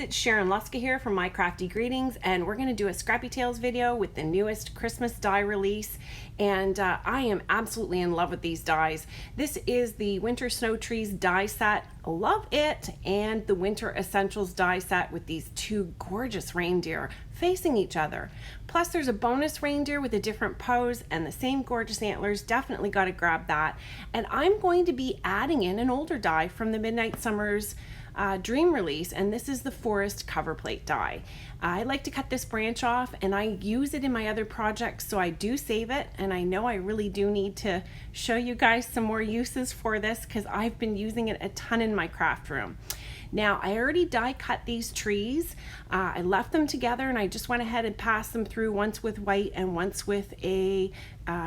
it's Sharon Luska here from My Crafty Greetings, and we're going to do a Scrappy Tails video with the newest Christmas die release. And I am absolutely in love with these dies. This is the Winter Snow Trees die set. Love it. And the Winter Essentials die set with these two gorgeous reindeer facing each other. Plus there's a bonus reindeer with a different pose and the same gorgeous antlers. Definitely got to grab that. And I'm going to be adding in an older die from the Midnight Summers Dream release, and this is the Forest cover plate die. I like to cut this branch off and I use it in my other projects, so I do save it, and I know I really do need to show you guys some more uses for this because I've been using it a ton in my craft room. Now, I already die cut these trees. I left them together and I just went ahead and passed them through, once with white and once with a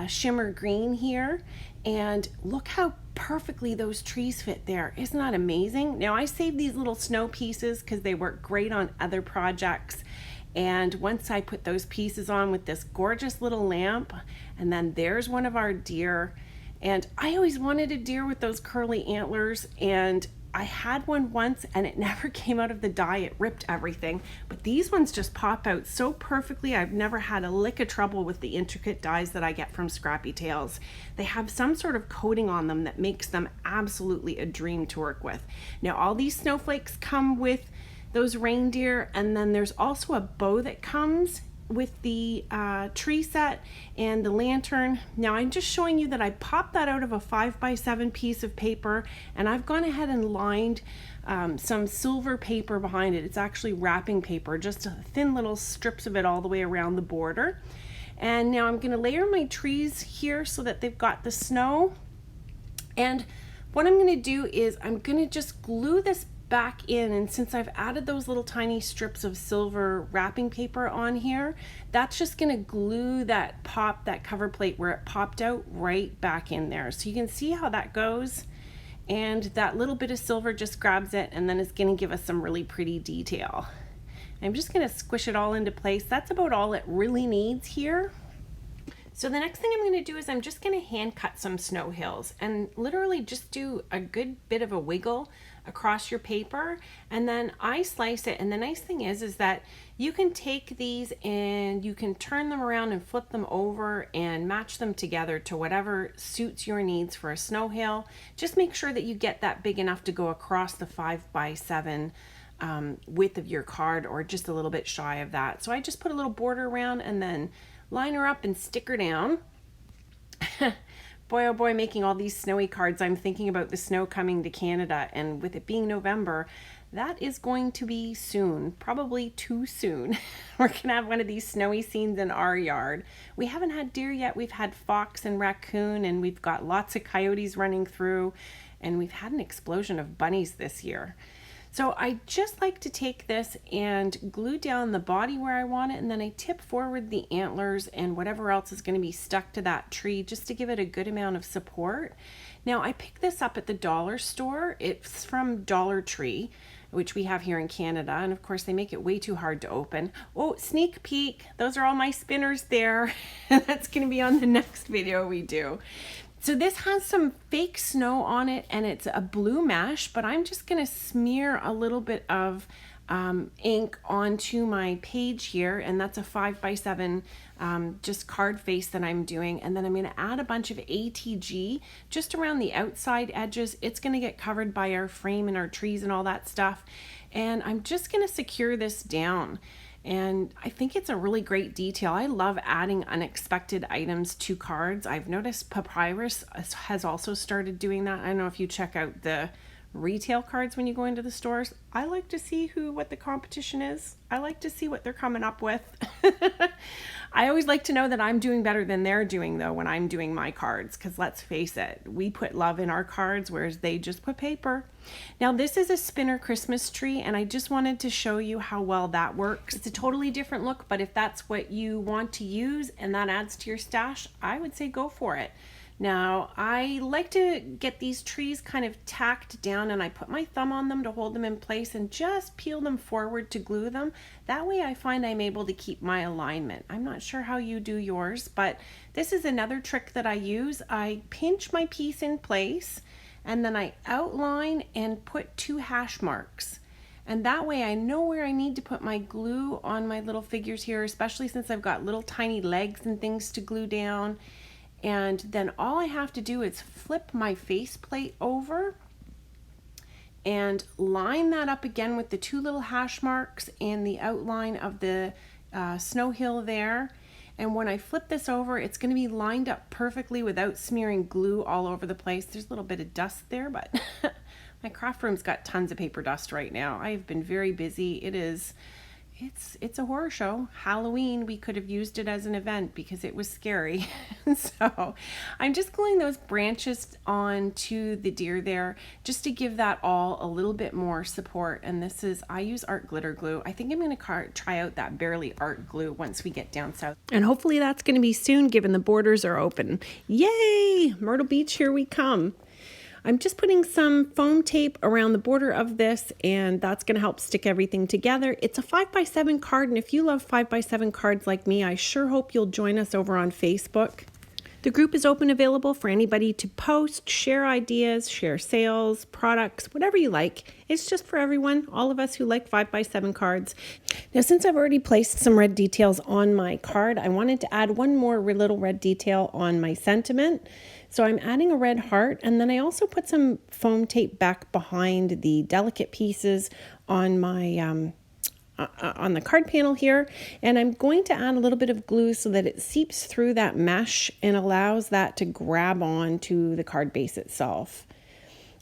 shimmer green here. And look how perfectly those trees fit there. Isn't that amazing? Now, I saved these little snow pieces because they work great on other projects. And once I put those pieces on with this gorgeous little lamp, and then there's one of our deer. And I always wanted a deer with those curly antlers, and I had one once and it never came out of the die. It ripped everything. But these ones just pop out so perfectly. I've never had a lick of trouble with the intricate dies that I get from Scrappy Tails. They have some sort of coating on them that makes them absolutely a dream to work with. Now, all these snowflakes come with those reindeer, and then there's also a bow that comes with the tree set and the lantern. Now, I'm just showing you that I popped that out of a 5x7 piece of paper, and I've gone ahead and lined some silver paper behind it. It's actually wrapping paper, just thin little strips of it all the way around the border. And now I'm going to layer my trees here so that they've got the snow. And what I'm going to do is I'm going to just glue this back in, and since I've added those little tiny strips of silver wrapping paper on here, that's just going to glue that cover plate where it popped out right back in there. So you can see how that goes, and that little bit of silver just grabs it, and then it's going to give us some really pretty detail. I'm just going to squish it all into place. That's about all it really needs here. So the next thing I'm going to do is I'm just going to hand cut some snow hills, and literally just do a good bit of a wiggle across your paper, and then I slice it. And the nice thing is that you can take these and you can turn them around and flip them over and match them together to whatever suits your needs for a snow hill. Just make sure that you get that big enough to go across the 5x7 width of your card, or just a little bit shy of that. So I just put a little border around and then line her up and stick her down. Boy, oh boy, making all these snowy cards, I'm thinking about the snow coming to Canada, and with it being November, that is going to be soon, probably too soon. We're gonna have one of these snowy scenes in our yard. We haven't had deer yet. We've had fox and raccoon, and we've got lots of coyotes running through, and we've had an explosion of bunnies this year. So I just like to take this and glue down the body where I want it, and then I tip forward the antlers and whatever else is going to be stuck to that tree, just to give it a good amount of support. Now, I picked this up at the dollar store. It's from Dollar Tree, which we have here in Canada, and of course they make it way too hard to open. Oh, sneak peek, those are all my spinners there. That's going to be on the next video we do. So this has some fake snow on it, and it's a blue mesh, but I'm just going to smear a little bit of ink onto my page here, and that's a 5x7 just card face that I'm doing. And then I'm going to add a bunch of ATG just around the outside edges. It's going to get covered by our frame and our trees and all that stuff. And I'm just going to secure this down. And I think it's a really great detail. I love adding unexpected items to cards. I've noticed Papyrus has also started doing that. I don't know if you check out the retail cards when you go into the stores. I like to see what the competition is. I like to see what they're coming up with. I always like to know that I'm doing better than they're doing, though, when I'm doing my cards, because let's face it, we put love in our cards, whereas they just put paper. Now, this is a spinner Christmas tree, and I just wanted to show you how well that works. It's a totally different look, but if that's what you want to use and that adds to your stash, I would say go for it. Now, I like to get these trees kind of tacked down, and I put my thumb on them to hold them in place and just peel them forward to glue them. That way I find I'm able to keep my alignment. I'm not sure how you do yours, but this is another trick that I use. I pinch my piece in place, and then I outline and put 2 hash marks. And that way I know where I need to put my glue on my little figures here, especially since I've got little tiny legs and things to glue down. And then all I have to do is flip my faceplate over and line that up again with the two little hash marks and the outline of the snow hill there. And when I flip this over, it's going to be lined up perfectly without smearing glue all over the place. There's a little bit of dust there, but my craft room's got tons of paper dust right now. I've been very busy. It's a horror show. Halloween, we could have used it as an event because it was scary. So I'm just gluing those branches onto the deer there just to give that all a little bit more support. And this is, I use art glitter glue. I think I'm going to try out that Barely art glue once we get down south. And hopefully that's going to be soon given the borders are open. Yay! Myrtle Beach, here we come. I'm just putting some foam tape around the border of this, and that's going to help stick everything together. It's a 5x7 card, and if you love 5x7 cards like me, I sure hope you'll join us over on Facebook. The group is open, available for anybody to post, share ideas, share sales, products, whatever you like. It's just for everyone, all of us who like 5x7 cards. Now, since I've already placed some red details on my card, I wanted to add one more little red detail on my sentiment. So I'm adding a red heart, and then I also put some foam tape back behind the delicate pieces on my on the card panel here, and I'm going to add a little bit of glue so that it seeps through that mesh and allows that to grab on to the card base itself.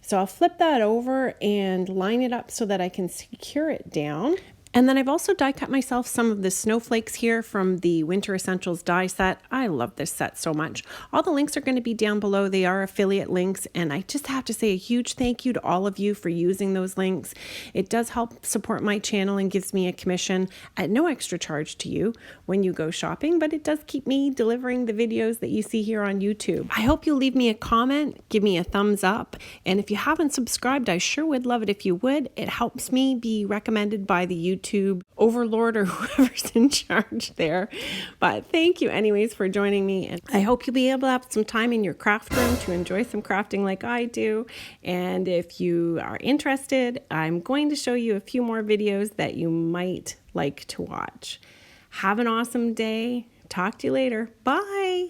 So I'll flip that over and line it up so that I can secure it down. And then I've also die cut myself some of the snowflakes here from the Winter Essentials die set. I love this set so much. All the links are going to be down below. They are affiliate links, and I just have to say a huge thank you to all of you for using those links. It does help support my channel and gives me a commission at no extra charge to you when you go shopping, but it does keep me delivering the videos that you see here on YouTube. I hope you'll leave me a comment, give me a thumbs up, and if you haven't subscribed, I sure would love it if you would. It helps me be recommended by the YouTube overlord or whoever's in charge there. But thank you anyways for joining me, and I hope you'll be able to have some time in your craft room to enjoy some crafting like I do. And if you are interested, I'm going to show you a few more videos that you might like to watch. Have an awesome day. Talk to you later. Bye.